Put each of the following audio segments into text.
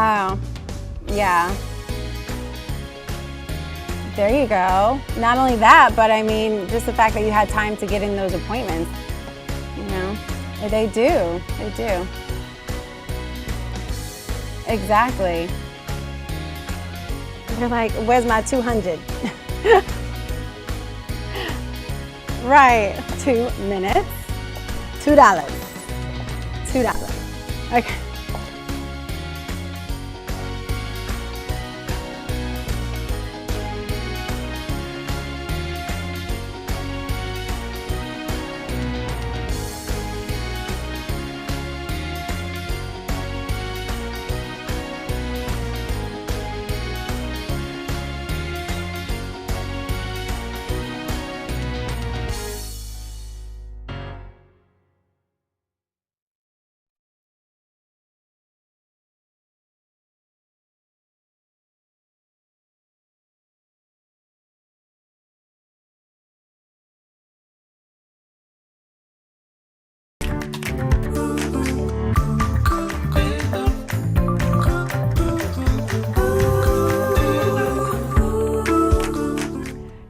Oh, yeah. There you go. Not only that, but I mean, just the fact that you had time to get in those appointments, you know, they do. Exactly. You're like, where's my 200? Right, 2 minutes, $2. Okay.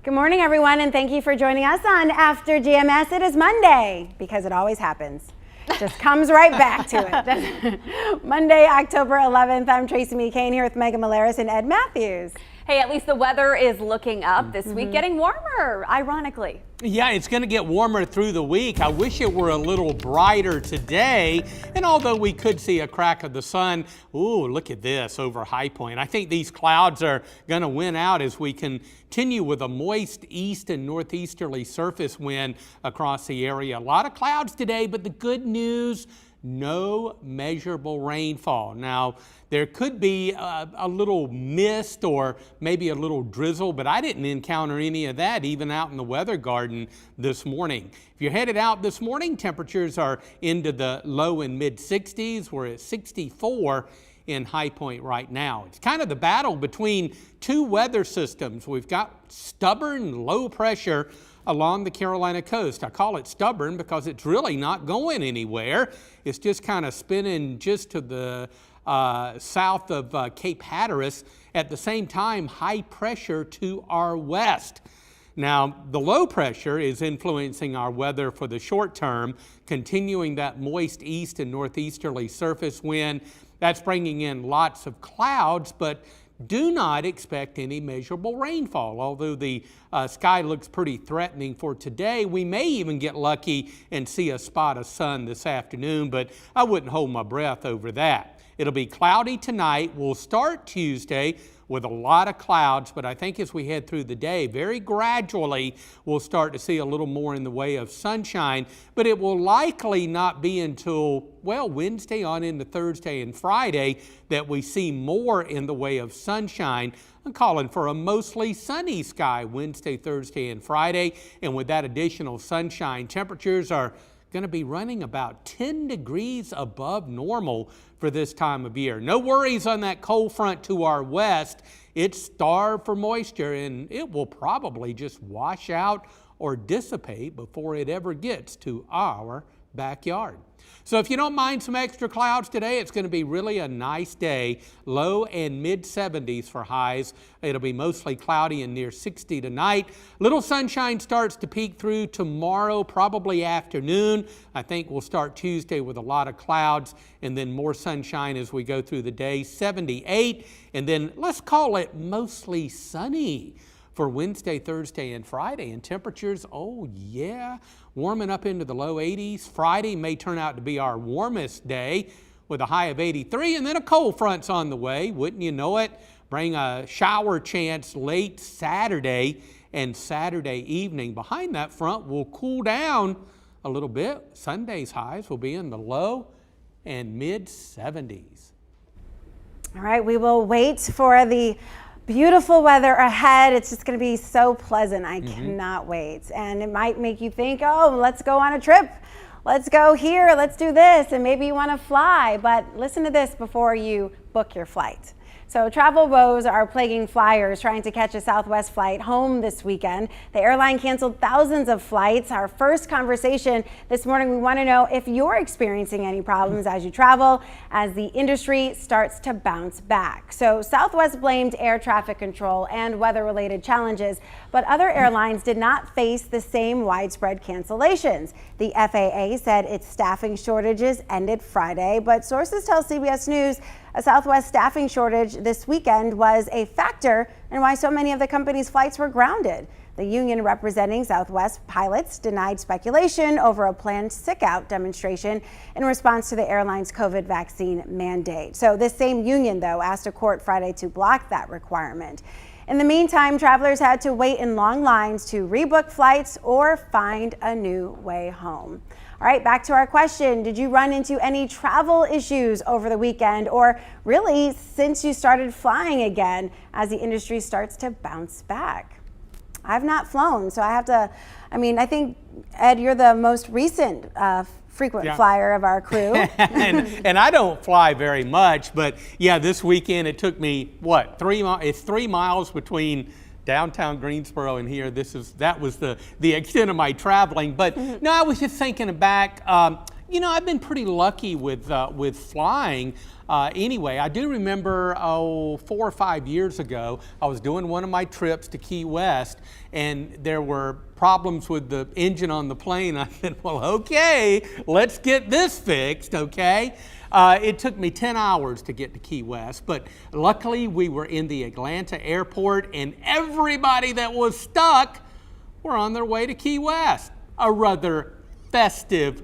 Good morning, everyone, and thank you for joining us on After GMS. It is Monday, because it always happens. Just comes right back to it. Monday, October 11th. I'm Tracy McCain here with Megan Malaris and Ed Matthews. Hey, at least the weather is looking up this week, getting warmer, ironically. Yeah, it's going to get warmer through the week. I wish it were a little brighter today. And although we could see a crack of the sun, ooh, look at this over High Point. I think these clouds are going to win out as we continue with a moist east and northeasterly surface wind across the area. A lot of clouds today, but the good news, no measurable rainfall. Now, there could be a little mist or maybe a little drizzle, but I didn't encounter any of that even out in the weather garden this morning. If you're headed out this morning, temperatures are into the low and mid 60s. We're at 64 in High Point right now. It's kind of the battle between two weather systems. We've got stubborn low pressure along the Carolina coast. I call it stubborn because it's really not going anywhere. It's just kind of spinning just to the south of Cape Hatteras. At the same time, high pressure to our west. Now, the low pressure is influencing our weather for the short term, continuing that moist east and northeasterly surface wind. That's bringing in lots of clouds, but do not expect any measurable rainfall. Although the sky looks pretty threatening for today, we may even get lucky and see a spot of sun this afternoon, but I wouldn't hold my breath over that. It'll be cloudy tonight. We'll start Tuesday with a lot of clouds, but I think as we head through the day, very gradually, we'll start to see a little more in the way of sunshine, but it will likely not be until, well, Wednesday on into Thursday and Friday that we see more in the way of sunshine. I'm calling for a mostly sunny sky Wednesday, Thursday, and Friday, and with that additional sunshine, temperatures are going to be running about 10 degrees above normal for this time of year. No worries on that cold front to our west. It's starved for moisture, and it will probably just wash out or dissipate before it ever gets to our backyard. So if you don't mind some extra clouds today, it's going to be really a nice day. Low and mid 70s for highs. It'll be mostly cloudy and near 60 tonight. Little sunshine starts to peek through tomorrow, probably afternoon. I think we'll start Tuesday with a lot of clouds and then more sunshine as we go through the day. 78, and then let's call it mostly sunny for Wednesday, Thursday, and Friday. And temperatures, oh yeah, warming up into the low 80s. Friday may turn out to be our warmest day with a high of 83, and then a cold front's on the way. Wouldn't you know it? Bring a shower chance late Saturday and Saturday evening. Behind that front, we'll cool down a little bit. Sunday's highs will be in the low and mid 70s. All right, we will wait for the beautiful weather ahead. It's just going to be so pleasant. I cannot wait. And it might make you think, oh, let's go on a trip. Let's go here. Let's do this. And maybe you want to fly. But listen to this before you book your flight. So travel woes are plaguing flyers trying to catch a Southwest flight home this weekend. The airline canceled thousands of flights. Our first conversation this morning, we want to know if you're experiencing any problems as you travel, as the industry starts to bounce back. So Southwest blamed air traffic control and weather-related challenges, but other airlines did not face the same widespread cancellations. The FAA said its staffing shortages ended Friday, but sources tell CBS News a Southwest staffing shortage this weekend was a factor in why so many of the company's flights were grounded. The union representing Southwest pilots denied speculation over a planned sick-out demonstration in response to the airline's COVID vaccine mandate. So this same union, though, asked a court Friday to block that requirement. In the meantime, travelers had to wait in long lines to rebook flights or find a new way home. All right, back to our question. Did you run into any travel issues over the weekend, or really since you started flying again as the industry starts to bounce back? I've not flown, so I have to, I think, Ed, you're the most recent frequent flyer of our crew. and I don't fly very much, but yeah, this weekend it took me, what, 3 miles? It's 3 miles between downtown Greensboro and here. That was the extent of my traveling. But no, I was just thinking back. I've been pretty lucky with flying. Anyway, I do remember 4 or 5 years ago, I was doing one of my trips to Key West, and there were problems with the engine on the plane. I said, well, okay, let's get this fixed, okay? It took me 10 hours to get to Key West, but luckily we were in the Atlanta airport, and everybody that was stuck were on their way to Key West. A rather festive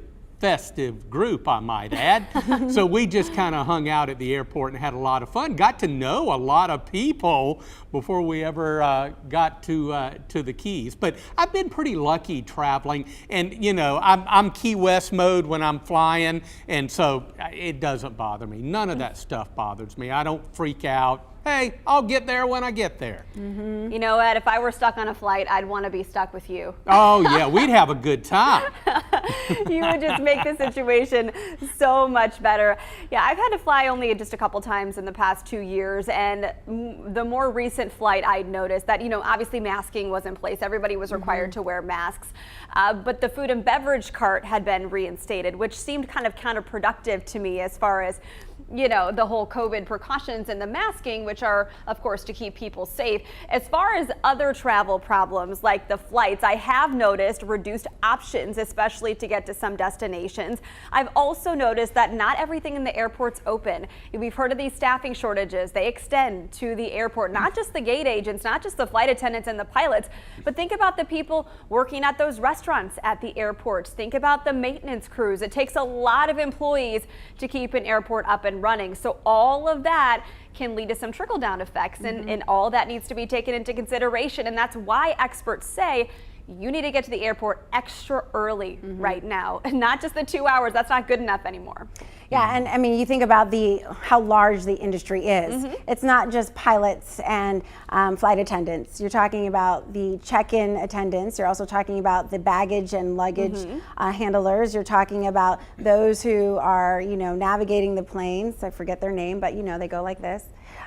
group, I might add. So we just kind of hung out at the airport and had a lot of fun. Got to know a lot of people before we ever got to the Keys. But I've been pretty lucky traveling, and I'm Key West mode when I'm flying, and so it doesn't bother me. None of that stuff bothers me. I don't freak out. Hey, I'll get there when I get there. Mm-hmm. You know, Ed, if I were stuck on a flight, I'd want to be stuck with you. Oh, yeah, we'd have a good time. You would just make the situation so much better. Yeah, I've had to fly only just a couple times in the past 2 years, and the more recent flight, I noticed that, obviously masking was in place. Everybody was required to wear masks, but the food and beverage cart had been reinstated, which seemed kind of counterproductive to me as far as the whole COVID precautions and the masking, which are, of course, to keep people safe. As far as other travel problems like the flights, I have noticed reduced options, especially to get to some destinations. I've also noticed that not everything in the airport's open. We've heard of these staffing shortages. They extend to the airport, not just the gate agents, not just the flight attendants and the pilots, but think about the people working at those restaurants at the airports. Think about the maintenance crews. It takes a lot of employees to keep an airport up and running. So all of that can lead to some trickle-down effects, and all that needs to be taken into consideration. And that's why experts say you need to get to the airport extra early right now, and not just the 2 hours. That's not good enough anymore. Yeah, and you think about how large the industry is. It's not just pilots and flight attendants. You're talking about the check-in attendants. You're also talking about the baggage and luggage handlers. You're talking about those who are, navigating the planes. I forget their name, but they go like this.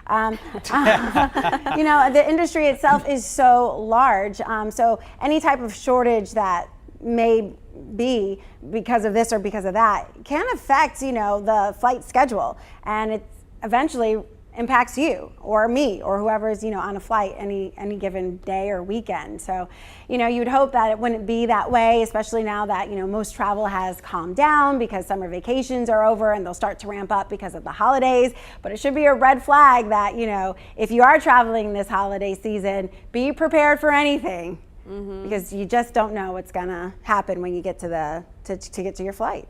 The industry itself is so large. So any type of shortage that may be because of this or because of that can affect, the flight schedule, and it eventually impacts you or me or whoever is, on a flight any given day or weekend. So, you'd hope that it wouldn't be that way, especially now that, most travel has calmed down because summer vacations are over and they'll start to ramp up because of the holidays. But it should be a red flag that, if you are traveling this holiday season, be prepared for anything. Because you just don't know what's gonna happen when you get to get to your flight.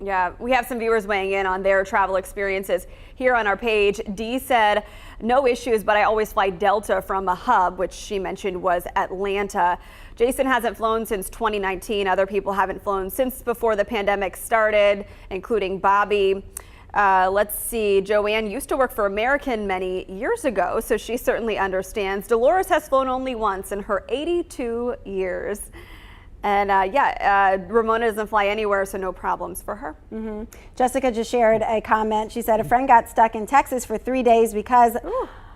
Yeah, we have some viewers weighing in on their travel experiences here on our page. Dee said, no issues, but I always fly Delta from a hub, which she mentioned was Atlanta. Jason hasn't flown since 2019. Other people haven't flown since before the pandemic started, including Bobby. Let's see, Joanne used to work for American many years ago, so she certainly understands. Dolores has flown only once in her 82 years. And Ramona doesn't fly anywhere, so no problems for her. Jessica just shared a comment. She said a friend got stuck in Texas for 3 days because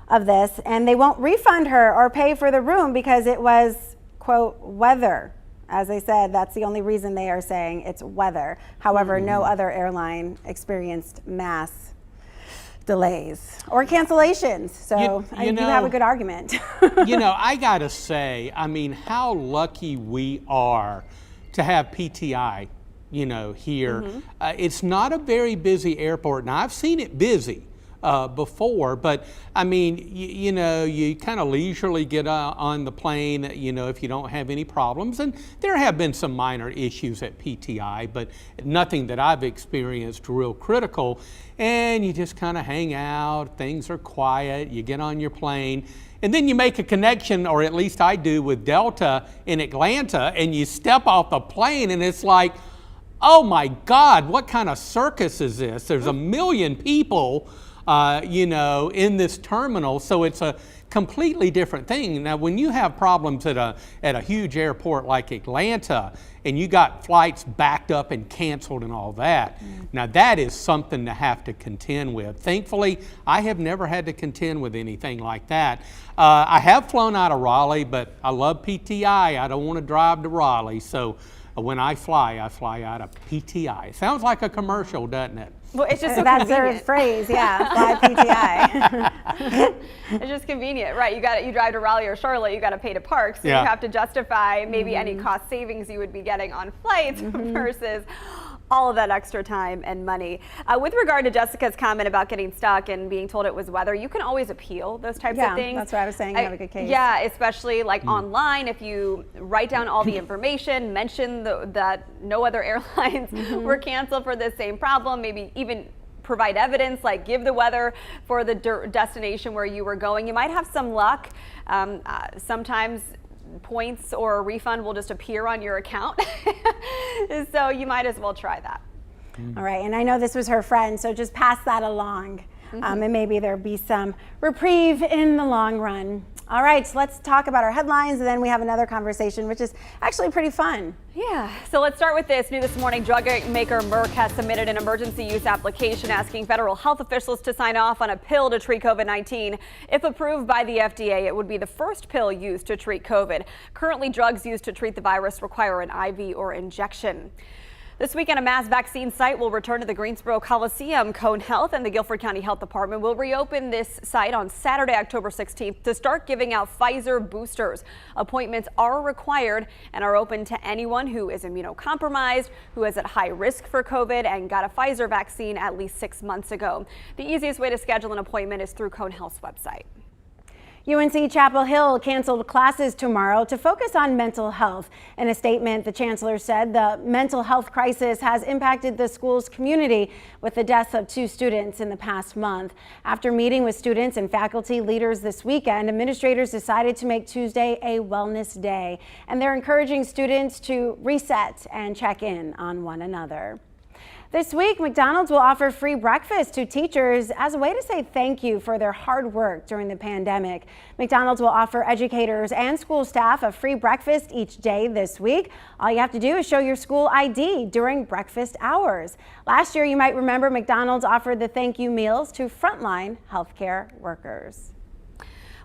of this, and they won't refund her or pay for the room because it was, quote, weather. As I said, that's the only reason they are saying it's weather. However, no other airline experienced mass delays or cancellations. So I do have a good argument. I gotta say, I mean, how lucky we are to have PTI, here. It's not a very busy airport. Now, I've seen it busy before, but I mean, you kind of leisurely get on the plane, if you don't have any problems. And there have been some minor issues at PTI, but nothing that I've experienced real critical. And you just kind of hang out, things are quiet, you get on your plane, and then you make a connection, or at least I do, with Delta in Atlanta, and you step off the plane and it's like, oh my God, what kind of circus is this? There's a million people in this terminal, so it's a completely different thing. Now, when you have problems at a huge airport like Atlanta, and you got flights backed up and canceled and all that, now that is something to have to contend with. Thankfully, I have never had to contend with anything like that. I have flown out of Raleigh, but I love PTI. I don't want to drive to Raleigh, so when I fly out of PTI. Sounds like a commercial, doesn't it? Well, it's just so that's convenient. their phrase, fly PTI. It's just convenient, right? You drive to Raleigh or Charlotte, you got to pay to park, so you have to justify maybe any cost savings you would be getting on flights versus all of that extra time and money. With regard to Jessica's comment about getting stuck and being told it was weather, you can always appeal those types of things. That's what I was saying. You have a good case. Yeah, especially like online, if you write down all the information, mention that no other airlines were canceled for the same problem, maybe even provide evidence, like give the weather for the destination where you were going. You might have some luck. Sometimes points or a refund will just appear on your account. So you might as well try that. All right, and I know this was her friend, so just pass that along. And maybe there'll be some reprieve in the long run. All right, so let's talk about our headlines, and then we have another conversation, which is actually pretty fun. Yeah, so let's start with this. New this morning, drug maker Merck has submitted an emergency use application asking federal health officials to sign off on a pill to treat COVID-19. If approved by the FDA, it would be the first pill used to treat COVID. Currently, drugs used to treat the virus require an IV or injection. This weekend, a mass vaccine site will return to the Greensboro Coliseum. Cone Health and the Guilford County Health Department will reopen this site on Saturday, October 16th to start giving out Pfizer boosters. Appointments are required and are open to anyone who is immunocompromised, who is at high risk for COVID, and got a Pfizer vaccine at least 6 months ago. The easiest way to schedule an appointment is through Cone Health's website. UNC Chapel Hill canceled classes tomorrow to focus on mental health. In a statement, the chancellor said the mental health crisis has impacted the school's community with the deaths of 2 students in the past month. After meeting with students and faculty leaders this weekend, administrators decided to make Tuesday a wellness day, and they're encouraging students to reset and check in on one another. This week, McDonald's will offer free breakfast to teachers as a way to say thank you for their hard work during the pandemic. McDonald's will offer educators and school staff a free breakfast each day this week. All you have to do is show your school ID during breakfast hours. Last year, you might remember McDonald's offered the thank you meals to frontline healthcare workers.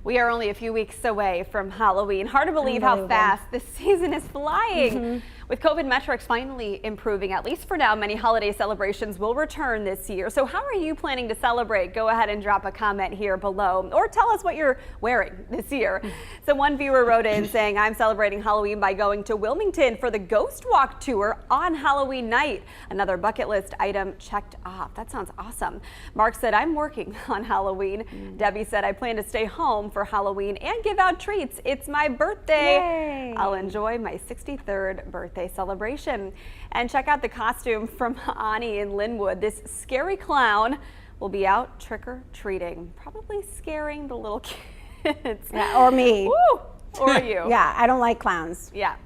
We are only a few weeks away from Halloween. Hard to believe how fast this season is flying. With COVID metrics finally improving, at least for now, many holiday celebrations will return this year. So how are you planning to celebrate? Go ahead and drop a comment here below, or tell us what you're wearing this year. So one viewer wrote in saying, I'm celebrating Halloween by going to Wilmington for the Ghost Walk tour on Halloween night. Another bucket list item checked off. That sounds awesome. Mark said, I'm working on Halloween. Debbie said, I plan to stay home for Halloween and give out treats. It's my birthday. Yay. I'll enjoy my 63rd birthday celebration. And check out the costume from Ani in Linwood. This scary clown will be out trick-or-treating, probably scaring the little kids. Yeah, or me. Woo! Or you. Yeah, I don't like clowns. Yeah.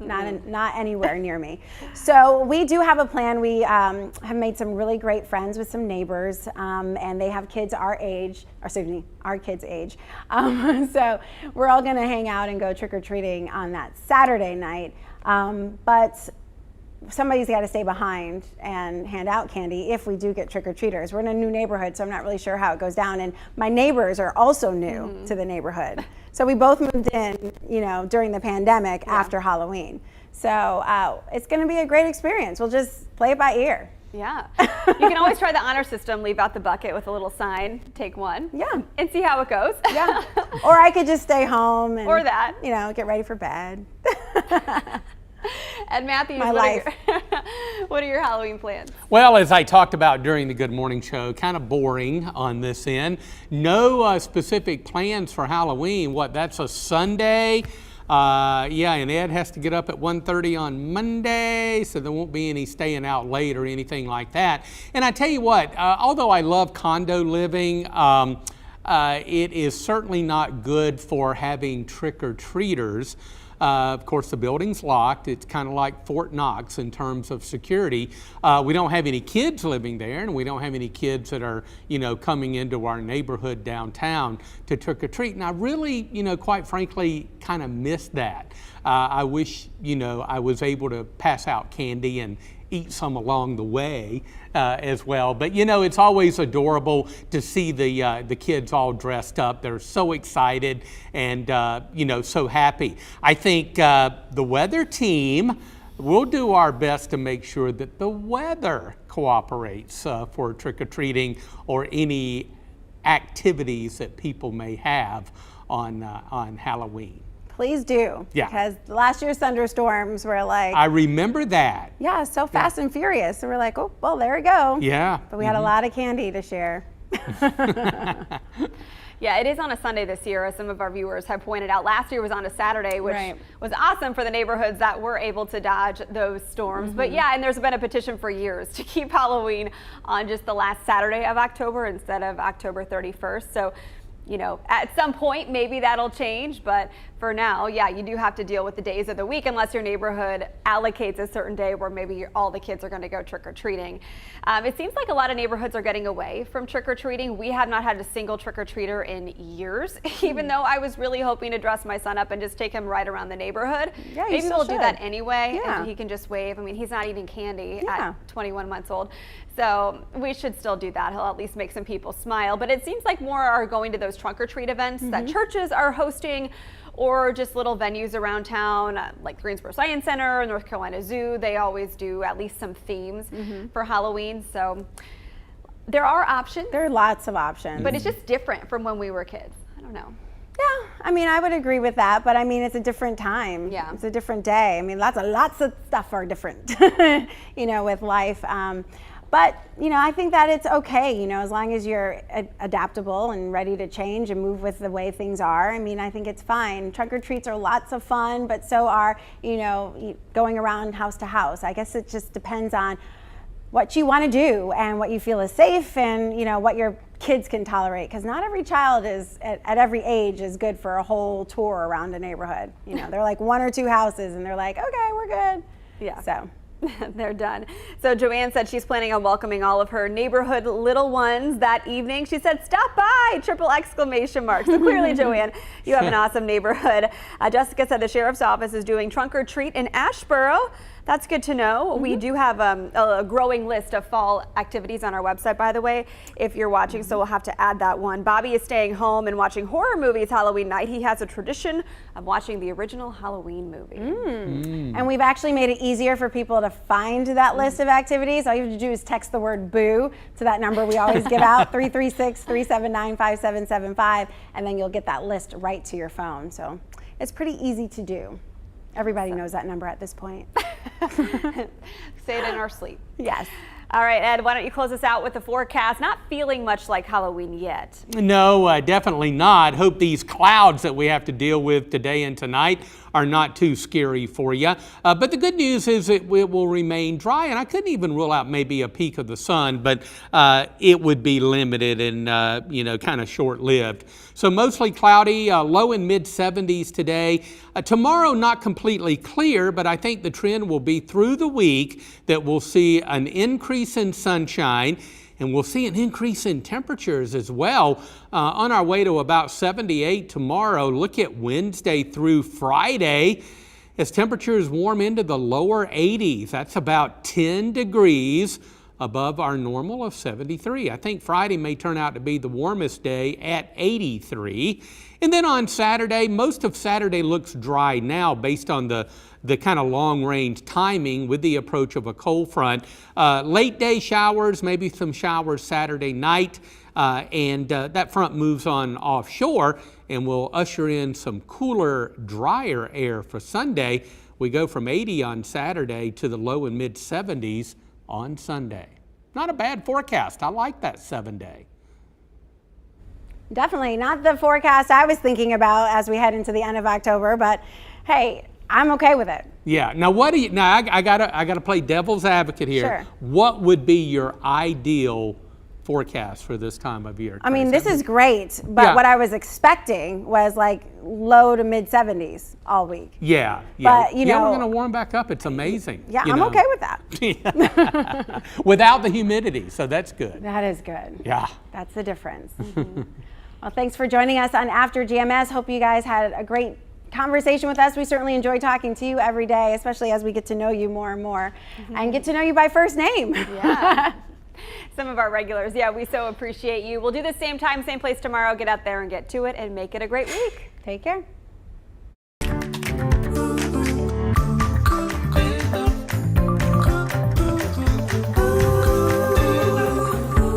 Not anywhere near me. So we do have a plan. We have made some really great friends with some neighbors, and they have kids our age, or excuse me, our kids' age. So we're all going to hang out and go trick-or-treating on that Saturday night. But somebody's got to stay behind and hand out candy if we do get trick-or-treaters. We're in a new neighborhood, so I'm not really sure how it goes down. And my neighbors are also new to the neighborhood. So we both moved in, during the pandemic after Halloween. So it's going to be a great experience. We'll just play it by ear. Yeah. You can always try the honor system, leave out the bucket with a little sign, take one. Yeah. And see how it goes. Yeah. Or I could just stay home and, or that. Get ready for bed. And Matthew, My life. What are your Halloween plans? Well, as I talked about during the Good Morning Show, kind of boring on this end. No specific plans for Halloween. That's a Sunday? And Ed has to get up at 1:30 on Monday, so there won't be any staying out late or anything like that. And I tell you what, although I love condo living, it is certainly not good for having trick-or-treaters. Of course, the building's locked. It's kind of like Fort Knox in terms of security. We don't have any kids living there, and we don't have any kids that are, coming into our neighborhood downtown to trick or treat. And I really, quite frankly, kind of miss that. I wish, I was able to pass out candy and eat some along the way as well. But it's always adorable to see the kids all dressed up. They're so excited and so happy. I think the weather team will do our best to make sure that the weather cooperates for trick-or-treating or any activities that people may have on Halloween. Please do. Yeah. Because last year's thunderstorms were like... I remember that. Yeah, so fast and furious. So we're like, oh, well, there we go. Yeah. But we had a lot of candy to share. Yeah, it is on a Sunday this year, as some of our viewers have pointed out. Last year was on a Saturday, which Right. was awesome for the neighborhoods that were able to dodge those storms. But yeah, and there's been a petition for years to keep Halloween on just the last Saturday of October instead of October 31st. So, at some point, maybe that'll change. But for now, yeah, you do have to deal with the days of the week unless your neighborhood allocates a certain day where maybe all the kids are going to go trick-or-treating. It seems like a lot of neighborhoods are getting away from trick-or-treating. We have not had a single trick-or-treater in years, even though I was really hoping to dress my son up and just take him right around the neighborhood. Yeah, you maybe still we'll do should. that anyway, Yeah. and he can just wave. I mean, he's not eating candy Yeah. at 21 months old. So we should still do that. He'll at least make some people smile. But it seems like more are going to those trunk-or-treat events that churches are hosting, or just little venues around town, like Greensboro Science Center, North Carolina Zoo. They always do at least some themes for Halloween. So there are options, There are lots of options. but it's just different from when we were kids. I don't know. Yeah, I mean, I would agree with that, but I mean, it's a different time. Yeah. It's a different day. I mean, lots of stuff are different, with life. But, I think that it's okay, as long as you're adaptable and ready to change and move with the way things are. I mean, I think it's fine. Trunk-or-treats are lots of fun, but so are, going around house to house. I guess it just depends on what you want to do and what you feel is safe and, what your kids can tolerate. Because not every child is, at every age, is good for a whole tour around a neighborhood. They're like one or two houses and they're like, okay, we're good. Yeah. So. They're done. So Joanne said she's planning on welcoming all of her neighborhood little ones that evening. She said, stop by, ! So clearly, Joanne, you have an awesome neighborhood. Jessica said the sheriff's office is doing trunk or treat in Asheboro. That's good to know. We do have a growing list of fall activities on our website, by the way, if you're watching, so we'll have to add that one. Bobby is staying home and watching horror movies Halloween night. He has a tradition of watching the original Halloween movie. And we've actually made it easier for people to find that list of activities. All you have to do is text the word boo to that number we always give out, 336-379-5775, and then you'll get that list right to your phone. So it's pretty easy to do. Everybody knows that number at this point. Say it in our sleep. Yes. All right, Ed, why don't you close us out with the forecast? Not feeling much like Halloween yet. No, definitely not. Hope these clouds that we have to deal with today and tonight are not too scary for you. But the good news is it will remain dry, and I couldn't even rule out maybe a peek of the sun, but it would be limited and kind of short-lived. So mostly cloudy, low in mid-70s today. Tomorrow not completely clear, but I think the trend will be through the week that we'll see an increase in sunshine, and we'll see an increase in temperatures as well. On our way to about 78 tomorrow. Look at Wednesday through Friday. as temperatures warm into the lower 80s. That's about 10 degrees above our normal of 73. I think Friday may turn out to be the warmest day at 83. And then on Saturday, most of Saturday looks dry now based on the kind of long range timing with the approach of a cold front. Late day showers, maybe some showers Saturday night, and that front moves on offshore and will usher in some cooler, drier air for Sunday. We go from 80 on Saturday to the low and mid 70s on Sunday. Not a bad forecast. I like that 7-day. Definitely not the forecast I was thinking about as we head into the end of October, but hey, I'm okay with it. Yeah. Now, what do you? Now, I gotta play devil's advocate here. Sure. What would be your ideal forecast for this time of year? I mean, this is great, but Yeah. what I was expecting was like low to mid 70s all week. Yeah. But, you yeah, know- we're gonna warm back up. It's amazing. Yeah, you I'm know. okay with that. Without the humidity, so that's good. That is good. Yeah. That's the difference. Well, thanks for joining us on After GMS. Hope you guys had a great conversation with us. We certainly enjoy talking to you every day, especially as we get to know you more and more and get to know you by first name. Yeah. Some of our regulars. Yeah, we so appreciate you. We'll do the same time, same place tomorrow. Get out there and get to it and make it a great week. Take care.